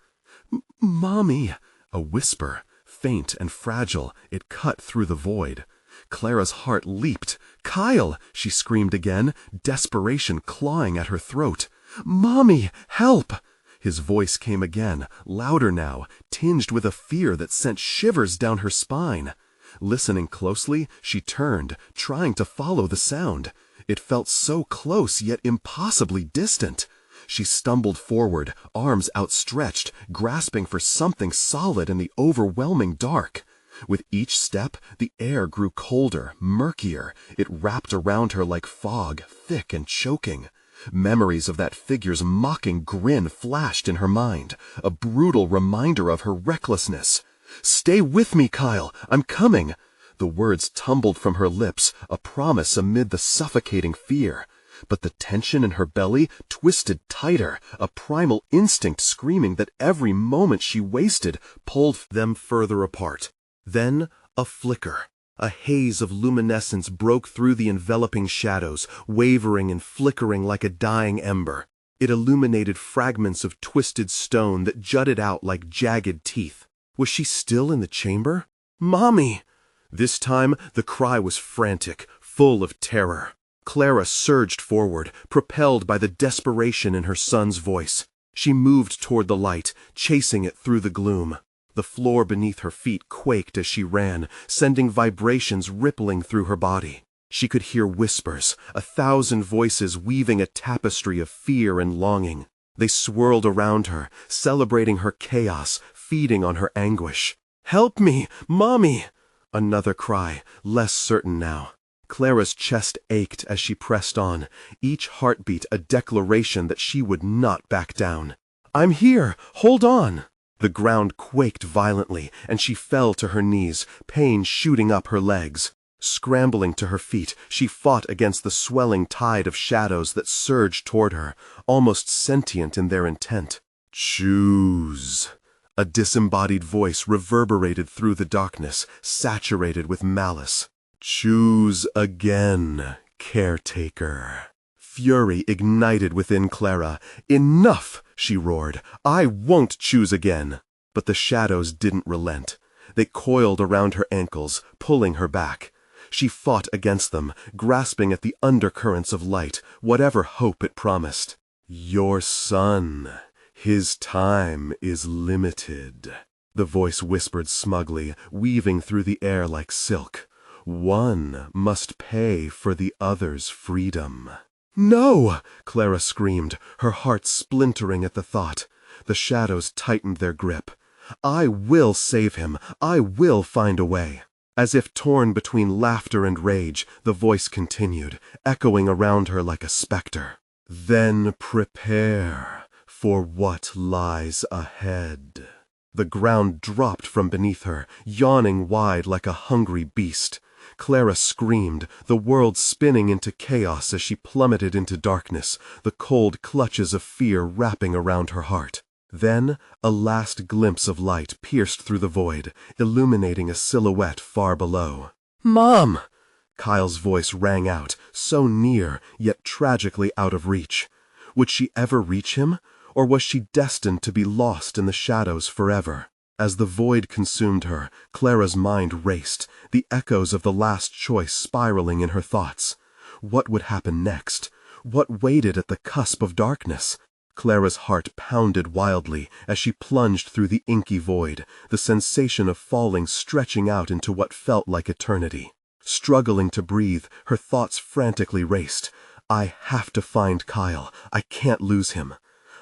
"Mommy!" A whisper, Faint and fragile, it cut through the void. Clara's heart leaped. "Kyle!" she screamed again, desperation clawing at her throat. "Mommy, help!" His voice came again, louder now, tinged with a fear that sent shivers down her spine. Listening closely, she turned, trying to follow the sound. It felt so close, yet impossibly distant. She stumbled forward, arms outstretched, grasping for something solid in the overwhelming dark. With each step, the air grew colder, murkier. It wrapped around her like fog, thick and choking. Memories of that figure's mocking grin flashed in her mind, a brutal reminder of her recklessness. "Stay with me, Kyle. I'm coming." The words tumbled from her lips, a promise amid the suffocating fear. But the tension in her belly twisted tighter, a primal instinct screaming that every moment she wasted pulled them further apart. Then a flicker. A haze of luminescence broke through the enveloping shadows, wavering and flickering like a dying ember. It illuminated fragments of twisted stone that jutted out like jagged teeth. Was she still in the chamber? "Mommy!" This time the cry was frantic, full of terror. Clara surged forward, propelled by the desperation in her son's voice. She moved toward the light, chasing it through the gloom. The floor beneath her feet quaked as she ran, sending vibrations rippling through her body. She could hear whispers, 1,000 voices weaving a tapestry of fear and longing. They swirled around her, celebrating her chaos, feeding on her anguish. "Help me, Mommy!" Another cry, less certain now. Clara's chest ached as she pressed on, each heartbeat a declaration that she would not back down. "I'm here! Hold on!" The ground quaked violently, and she fell to her knees, pain shooting up her legs. Scrambling to her feet, she fought against the swelling tide of shadows that surged toward her, almost sentient in their intent. "Choose." A disembodied voice reverberated through the darkness, saturated with malice. "Choose again, caretaker." Fury ignited within Clara. "Enough!" she roared. "I won't choose again." But the shadows didn't relent. They coiled around her ankles, pulling her back. She fought against them, grasping at the undercurrents of light, whatever hope it promised. "Your son, his time is limited," the voice whispered smugly, weaving through the air like silk. "One must pay for the other's freedom." "No!" Clara screamed, her heart splintering at the thought. The shadows tightened their grip. "I will save him. I will find a way." As if torn between laughter and rage, the voice continued, echoing around her like a specter. "Then prepare for what lies ahead." The ground dropped from beneath her, yawning wide like a hungry beast. Clara screamed, the world spinning into chaos as she plummeted into darkness, the cold clutches of fear wrapping around her heart. Then a last glimpse of light pierced through the void, illuminating a silhouette far below. "Mom!" Kyle's voice rang out, so near, yet tragically out of reach. Would she ever reach him, or was she destined to be lost in the shadows forever? As the void consumed her, Clara's mind raced, the echoes of the last choice spiraling in her thoughts. What would happen next? What waited at the cusp of darkness? Clara's heart pounded wildly as she plunged through the inky void, the sensation of falling stretching out into what felt like eternity. Struggling to breathe, her thoughts frantically raced. "I have to find Kyle. I can't lose him."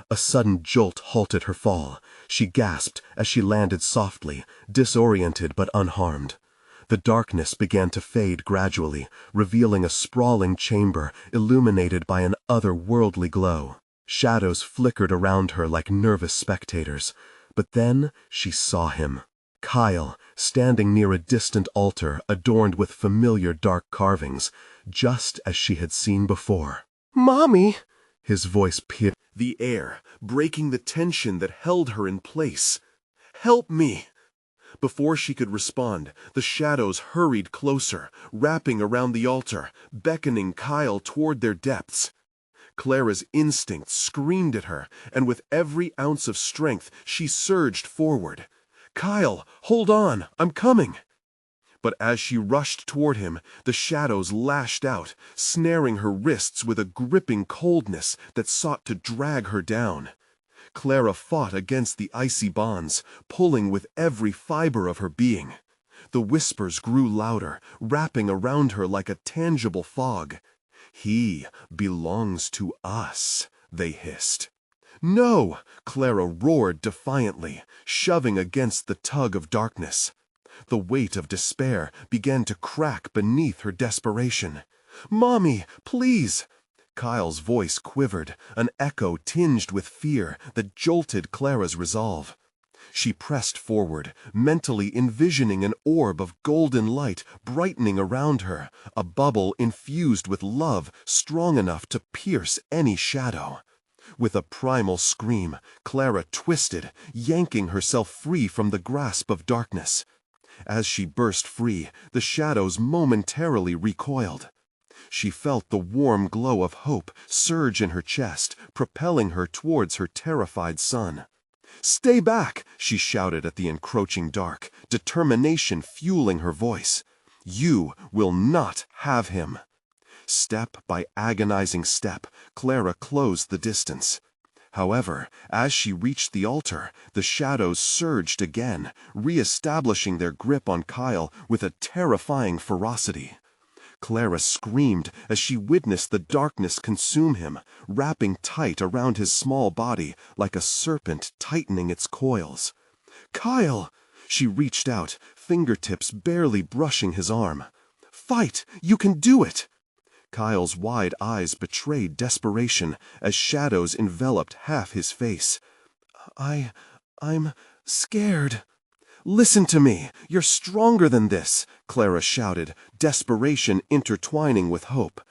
A sudden jolt halted her fall. She gasped as she landed softly, disoriented but unharmed. The darkness began to fade gradually, revealing a sprawling chamber illuminated by an otherworldly glow. Shadows flickered around her like nervous spectators. But then she saw him. Kyle, standing near a distant altar adorned with familiar dark carvings, just as she had seen before. "Mommy!" His voice pierced the air, breaking the tension that held her in place. "Help me!" Before she could respond, the shadows hurried closer, wrapping around the altar, beckoning Kyle toward their depths. Clara's instinct screamed at her, and with every ounce of strength she surged forward. Kyle, hold on, I'm coming! But as she rushed toward him, the shadows lashed out, snaring her wrists with a gripping coldness that sought to drag her down. Clara fought against the icy bonds, pulling with every fiber of her being. The whispers grew louder, wrapping around her like a tangible fog. "He belongs to us," they hissed. "No!" Clara roared defiantly, shoving against the tug of darkness. The weight of despair began to crack beneath her desperation. "Mommy, please!" Kyle's voice quivered, an echo tinged with fear that jolted Clara's resolve. She pressed forward, mentally envisioning an orb of golden light brightening around her, a bubble infused with love strong enough to pierce any shadow. With a primal scream, Clara twisted, yanking herself free from the grasp of darkness. As she burst free, the shadows momentarily recoiled. She felt the warm glow of hope surge in her chest, propelling her towards her terrified son. "Stay back!" she shouted at the encroaching dark, determination fueling her voice. "You will not have him!" Step by agonizing step, Clara closed the distance. However, as she reached the altar, the shadows surged again, re-establishing their grip on Kyle with a terrifying ferocity. Clara screamed as she witnessed the darkness consume him, wrapping tight around his small body like a serpent tightening its coils. "Kyle!" She reached out, fingertips barely brushing his arm. "Fight! You can do it!" Kyle's wide eyes betrayed desperation as shadows enveloped half his face. I'm scared." "Listen to me! You're stronger than this!" Clara shouted, desperation intertwining with hope.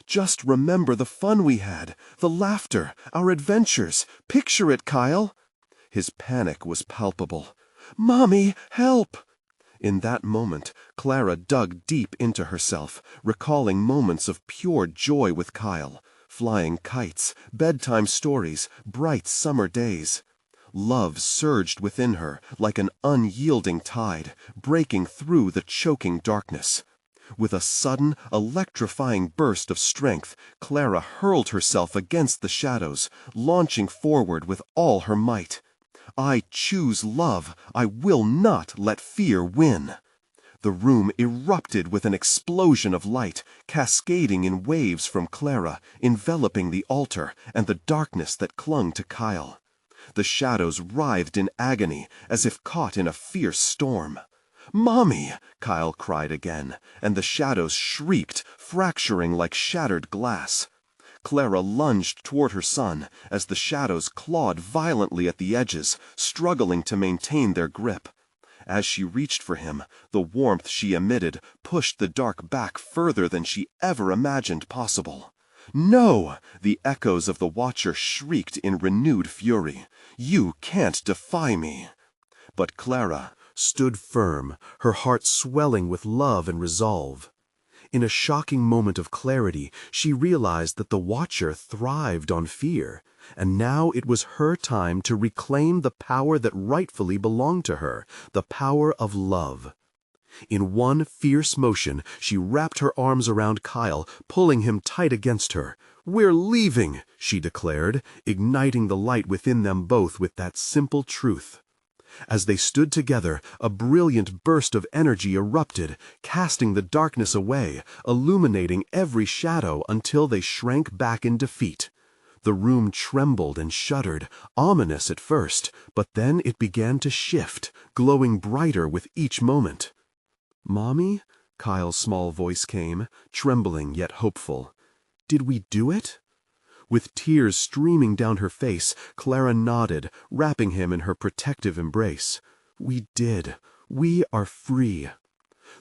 "Just remember the fun we had, the laughter, our adventures. Picture it, Kyle!" His panic was palpable. "Mommy, help!" In that moment, Clara dug deep into herself, recalling moments of pure joy with Kyle, flying kites, bedtime stories, bright summer days. Love surged within her like an unyielding tide, breaking through the choking darkness. With a sudden, electrifying burst of strength, Clara hurled herself against the shadows, launching forward with all her might. "I choose love. I will not let fear win." The room erupted with an explosion of light, cascading in waves from Clara, enveloping the altar and the darkness that clung to Kyle. The shadows writhed in agony, as if caught in a fierce storm. "Mommy!" Kyle cried again, and the shadows shrieked, fracturing like shattered glass. Clara lunged toward her son as the shadows clawed violently at the edges, struggling to maintain their grip. As she reached for him, the warmth she emitted pushed the dark back further than she ever imagined possible. "No!" The echoes of the Watcher shrieked in renewed fury. "You can't defy me!" But Clara stood firm, her heart swelling with love and resolve. In a shocking moment of clarity, she realized that the Watcher thrived on fear, and now it was her time to reclaim the power that rightfully belonged to her, the power of love. In one fierce motion, she wrapped her arms around Kyle, pulling him tight against her. "We're leaving," she declared, igniting the light within them both with that simple truth. As they stood together, a brilliant burst of energy erupted, casting the darkness away, illuminating every shadow until they shrank back in defeat. The room trembled and shuddered, ominous at first, but then it began to shift, glowing brighter with each moment. "Mommy?" Kyle's small voice came, trembling yet hopeful. "Did we do it?" With tears streaming down her face, Clara nodded, wrapping him in her protective embrace. "We did. We are free."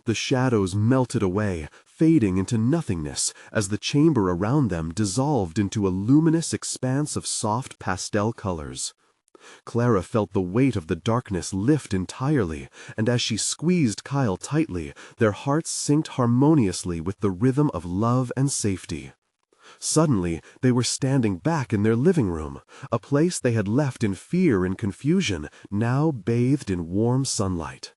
The shadows melted away, fading into nothingness as the chamber around them dissolved into a luminous expanse of soft pastel colors. Clara felt the weight of the darkness lift entirely, and as she squeezed Kyle tightly, their hearts synced harmoniously with the rhythm of love and safety. Suddenly, they were standing back in their living room, a place they had left in fear and confusion, now bathed in warm sunlight.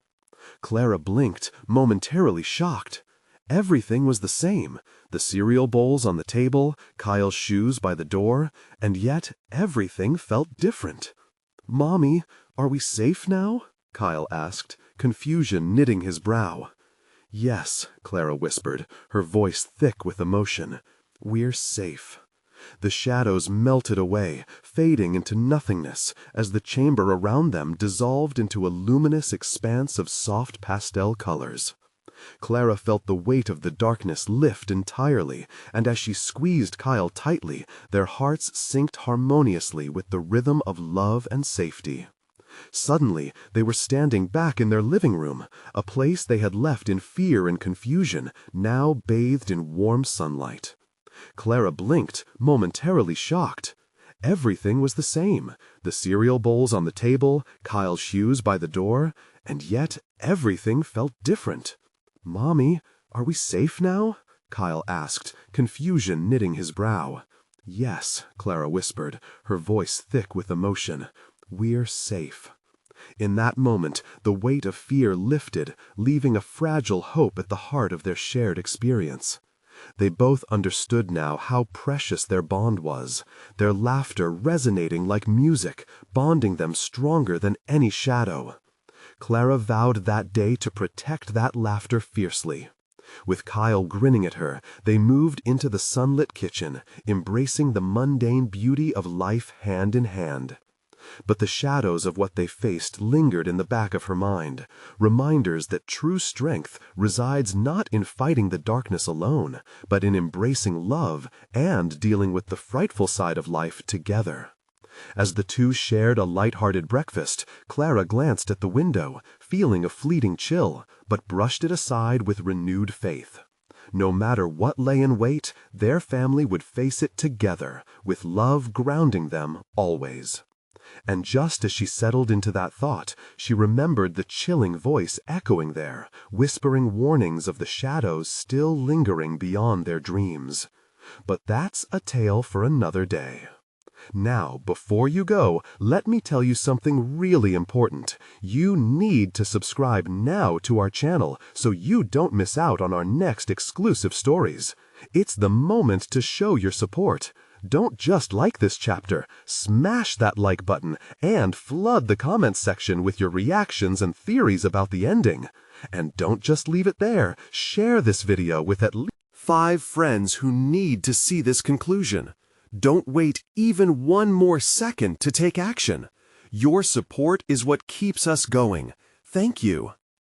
Clara blinked, momentarily shocked. Everything was the same, the cereal bowls on the table, Kyle's shoes by the door, and yet everything felt different. "Mommy, are we safe now?" Kyle asked, confusion knitting his brow. "Yes," Clara whispered, her voice thick with emotion. "We're safe." The shadows melted away, fading into nothingness, as the chamber around them dissolved into a luminous expanse of soft pastel colors. Clara felt the weight of the darkness lift entirely, and as she squeezed Kyle tightly, their hearts synced harmoniously with the rhythm of love and safety. Suddenly, they were standing back in their living room, a place they had left in fear and confusion, now bathed in warm sunlight. Clara blinked, momentarily shocked. Everything was the same, the cereal bowls on the table, Kyle's shoes by the door, and yet everything felt different. "Mommy, are we safe now?" Kyle asked, confusion knitting his brow. "Yes," Clara whispered, her voice thick with emotion. "We're safe." In that moment, the weight of fear lifted, leaving a fragile hope at the heart of their shared experience. They both understood now how precious their bond was, their laughter resonating like music, bonding them stronger than any shadow. Clara vowed that day to protect that laughter fiercely. With Kyle grinning at her, they moved into the sunlit kitchen, embracing the mundane beauty of life hand in hand. But the shadows of what they faced lingered in the back of her mind, reminders that true strength resides not in fighting the darkness alone, but in embracing love and dealing with the frightful side of life together. As the two shared a light-hearted breakfast, Clara glanced at the window, feeling a fleeting chill, but brushed it aside with renewed faith. No matter what lay in wait, their family would face it together, with love grounding them always. And just as she settled into that thought, she remembered the chilling voice echoing there, whispering warnings of the shadows still lingering beyond their dreams. But that's a tale for another day. Now, before you go, let me tell you something really important. You need to subscribe now to our channel so you don't miss out on our next exclusive stories. It's the moment to show your support. Don't just like this chapter, smash that like button and flood the comments section with your reactions and theories about the ending. And don't just leave it there, share this video with at least 5 friends who need to see this conclusion. Don't wait even one more second to take action. Your support is what keeps us going. Thank you.